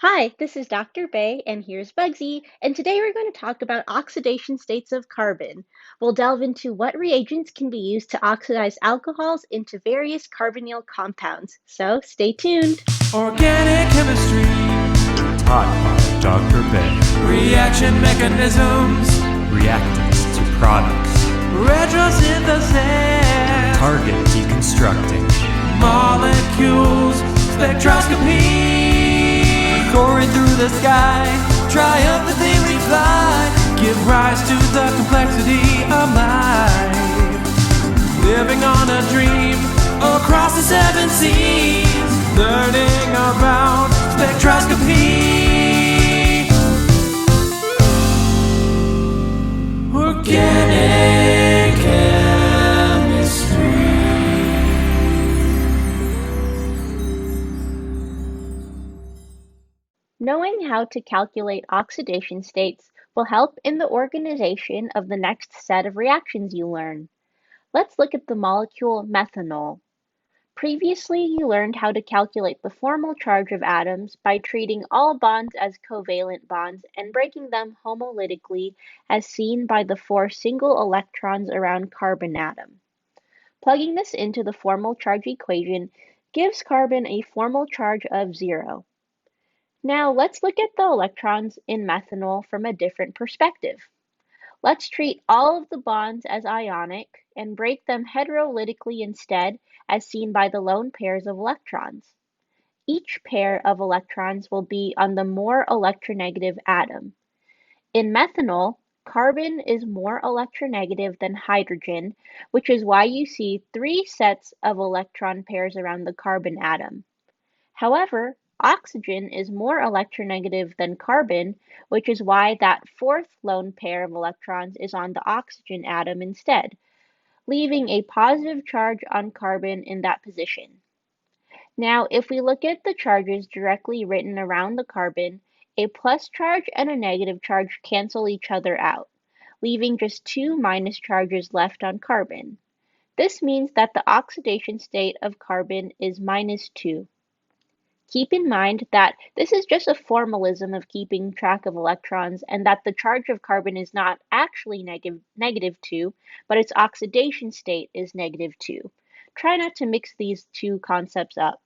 Hi, this is Dr. Bay, and here's Bugsy, and today we're going to talk about oxidation states of carbon. We'll delve into what reagents can be used to oxidize alcohols into various carbonyl compounds. So stay tuned. Organic chemistry, taught by Dr. Bay. reaction mechanisms, Reactants to products. retrosynthesis, Target deconstructing. molecules, spectroscopy, soaring through the sky, triumphantly fly, give rise to the complexity of life, living on a dream across the seven seas, learning about spectroscopy. Organic chemistry. Knowing how to calculate oxidation states will help in the organization of the next set of reactions you learn. Let's look at the molecule methanol. Previously, you learned how to calculate the formal charge of atoms by treating all bonds as covalent bonds and breaking them homolytically as seen by the 4 single electrons around carbon atom. Plugging this into the formal charge equation gives carbon a formal charge of 0. Now let's look at the electrons in methanol from a different perspective. Let's treat all of the bonds as ionic and break them heterolytically instead, as seen by the lone pairs of electrons. Each pair of electrons will be on the more electronegative atom. In methanol, carbon is more electronegative than hydrogen, which is why you see 3 sets of electron pairs around the carbon atom. However, oxygen is more electronegative than carbon, which is why that 4th lone pair of electrons is on the oxygen atom instead, leaving a positive charge on carbon in that position. Now, if we look at the charges directly written around the carbon, a plus charge and a negative charge cancel each other out, leaving just 2 minus charges left on carbon. This means that the oxidation state of carbon is -2. Keep in mind that this is just a formalism of keeping track of electrons and that the charge of carbon is not actually -2, but its oxidation state is -2. Try not to mix these two concepts up.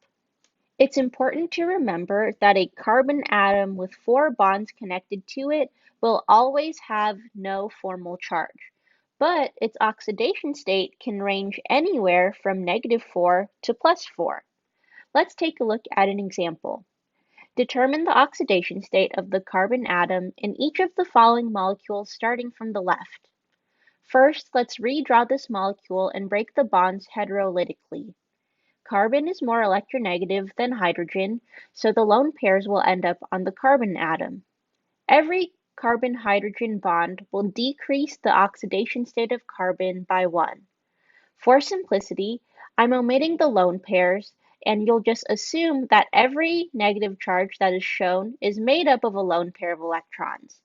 It's important to remember that a carbon atom with 4 bonds connected to it will always have no formal charge, but its oxidation state can range anywhere from -4 to +4. Let's take a look at an example. Determine the oxidation state of the carbon atom in each of the following molecules starting from the left. First, let's redraw this molecule and break the bonds heterolytically. Carbon is more electronegative than hydrogen, so the lone pairs will end up on the carbon atom. Every carbon-hydrogen bond will decrease the oxidation state of carbon by 1. For simplicity, I'm omitting the lone pairs, and you'll just assume that every negative charge that is shown is made up of a lone pair of electrons.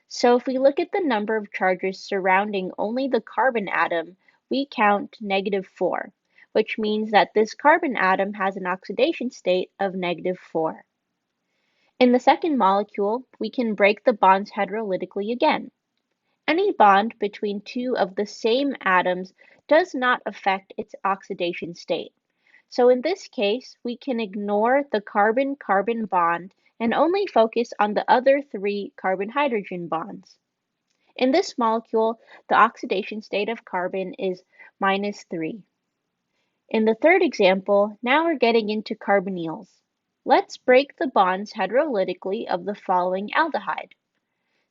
So if we look at the number of charges surrounding only the carbon atom, we count -4, which means that this carbon atom has an oxidation state of -4. In the second molecule, we can break the bonds heterolytically again. Any bond between 2 of the same atoms does not affect its oxidation state. So in this case, we can ignore the carbon-carbon bond and only focus on the other 3 carbon-hydrogen bonds. In this molecule, the oxidation state of carbon is -3. In the third example, now we're getting into carbonyls. Let's break the bonds heterolytically of the following aldehyde.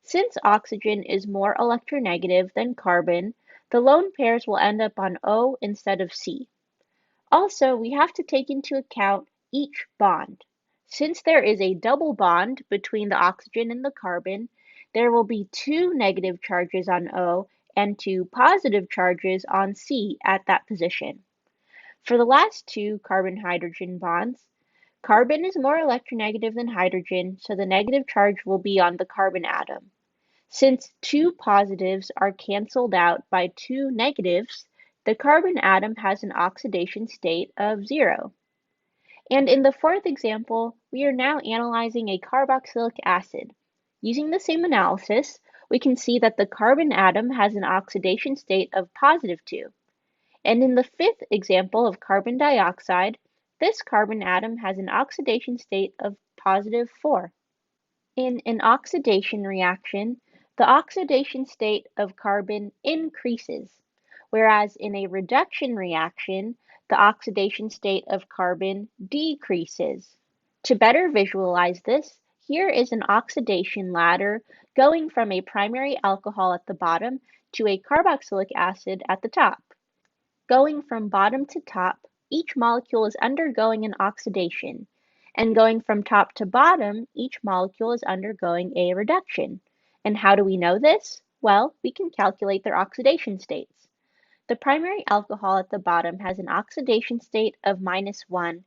Since oxygen is more electronegative than carbon, the lone pairs will end up on O instead of C. Also, we have to take into account each bond. Since there is a double bond between the oxygen and the carbon, there will be 2 negative charges on O and 2 positive charges on C at that position. For the last 2 carbon-hydrogen bonds, carbon is more electronegative than hydrogen, so the negative charge will be on the carbon atom. Since 2 positives are cancelled out by 2 negatives, the carbon atom has an oxidation state of 0. And in the fourth example, we are now analyzing a carboxylic acid. Using the same analysis, we can see that the carbon atom has an oxidation state of +2. And in the fifth example of carbon dioxide, this carbon atom has an oxidation state of +4. In an oxidation reaction, the oxidation state of carbon increases, whereas in a reduction reaction, the oxidation state of carbon decreases. To better visualize this, here is an oxidation ladder going from a primary alcohol at the bottom to a carboxylic acid at the top. Going from bottom to top, each molecule is undergoing an oxidation, and going from top to bottom, each molecule is undergoing a reduction. And how do we know this? Well, we can calculate their oxidation states. The primary alcohol at the bottom has an oxidation state of -1,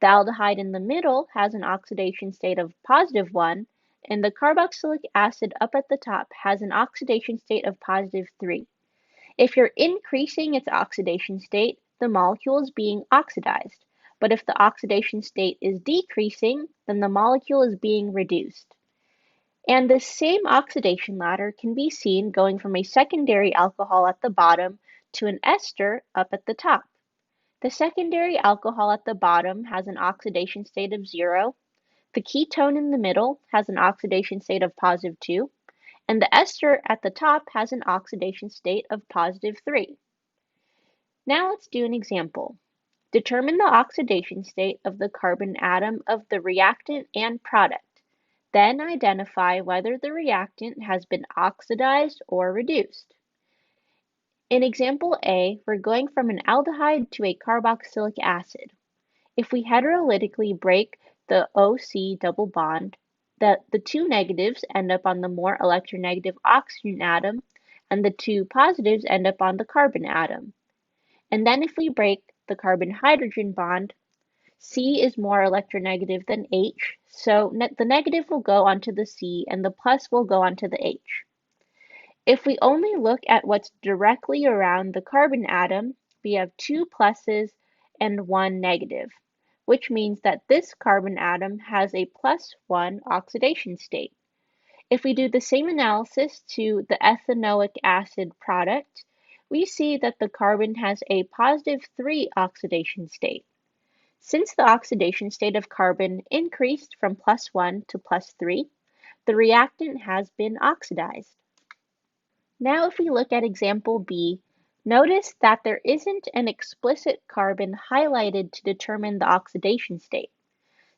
the aldehyde in the middle has an oxidation state of +1, and the carboxylic acid up at the top has an oxidation state of +3. If you're increasing its oxidation state, the molecule is being oxidized, but if the oxidation state is decreasing, then the molecule is being reduced. And the same oxidation ladder can be seen going from a secondary alcohol at the bottom to an ester up at the top. The secondary alcohol at the bottom has an oxidation state of 0, the ketone in the middle has an oxidation state of +2, and the ester at the top has an oxidation state of +3. Now let's do an example. Determine the oxidation state of the carbon atom of the reactant and product. Then identify whether the reactant has been oxidized or reduced. In example A, we're going from an aldehyde to a carboxylic acid. If we heterolytically break the OC double bond, the two negatives end up on the more electronegative oxygen atom, and the two positives end up on the carbon atom. And then if we break the carbon-hydrogen bond, C is more electronegative than H, so the negative will go onto the C and the plus will go onto the H. If we only look at what's directly around the carbon atom, we have 2 pluses and 1 negative, which means that this carbon atom has a +1 oxidation state. If we do the same analysis to the ethanoic acid product, we see that the carbon has a +3 oxidation state. Since the oxidation state of carbon increased from +1 to +3, the reactant has been oxidized. Now if we look at example B, notice that there isn't an explicit carbon highlighted to determine the oxidation state.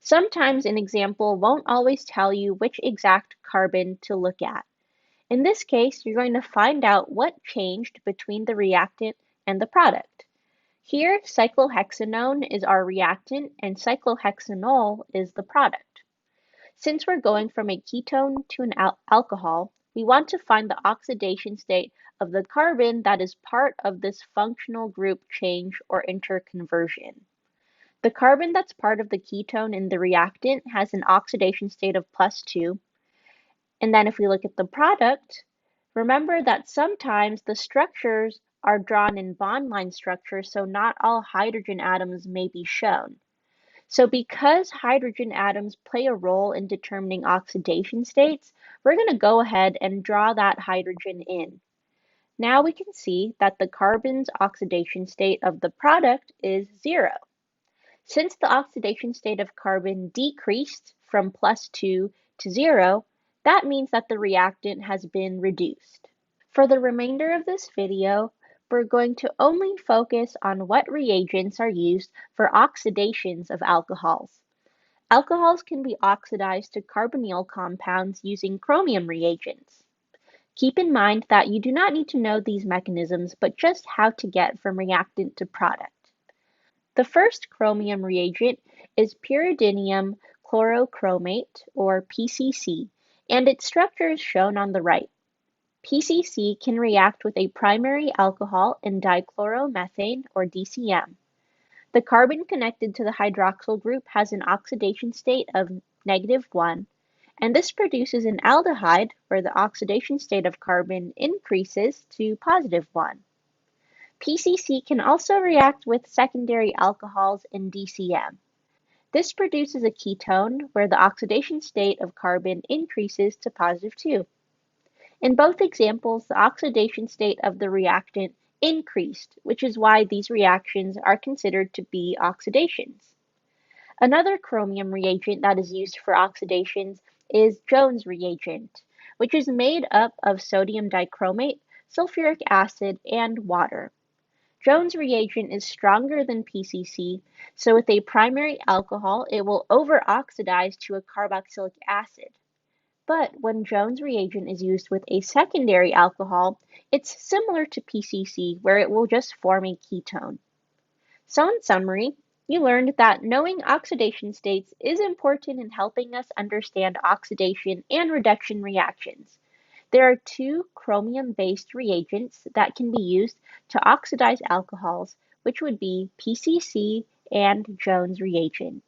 Sometimes an example won't always tell you which exact carbon to look at. In this case, you're going to find out what changed between the reactant and the product. Here, cyclohexanone is our reactant and cyclohexanol is the product. Since we're going from a ketone to an alcohol, we want to find the oxidation state of the carbon that is part of this functional group change or interconversion. The carbon that's part of the ketone in the reactant has an oxidation state of +2. And then if we look at the product, remember that sometimes the structures are drawn in bond line structures, so not all hydrogen atoms may be shown. So because hydrogen atoms play a role in determining oxidation states, we're going to go ahead and draw that hydrogen in. Now we can see that the carbon's oxidation state of the product is 0. Since the oxidation state of carbon decreased from +2 to 0, that means that the reactant has been reduced. For the remainder of this video, we're going to only focus on what reagents are used for oxidations of alcohols. Alcohols can be oxidized to carbonyl compounds using chromium reagents. Keep in mind that you do not need to know these mechanisms, but just how to get from reactant to product. The first chromium reagent is pyridinium chlorochromate, or PCC, and its structure is shown on the right. PCC can react with a primary alcohol in dichloromethane, or DCM. The carbon connected to the hydroxyl group has an oxidation state of -1, and this produces an aldehyde where the oxidation state of carbon increases to +1. PCC can also react with secondary alcohols in DCM. This produces a ketone where the oxidation state of carbon increases to +2. In both examples, the oxidation state of the reactant increased, which is why these reactions are considered to be oxidations. Another chromium reagent that is used for oxidations is Jones reagent, which is made up of sodium dichromate, sulfuric acid, and water. Jones reagent is stronger than PCC, so with a primary alcohol, it will over-oxidize to a carboxylic acid. But when Jones reagent is used with a secondary alcohol, it's similar to PCC, where it will just form a ketone. So in summary, you learned that knowing oxidation states is important in helping us understand oxidation and reduction reactions. There are two chromium-based reagents that can be used to oxidize alcohols, which would be PCC and Jones reagent.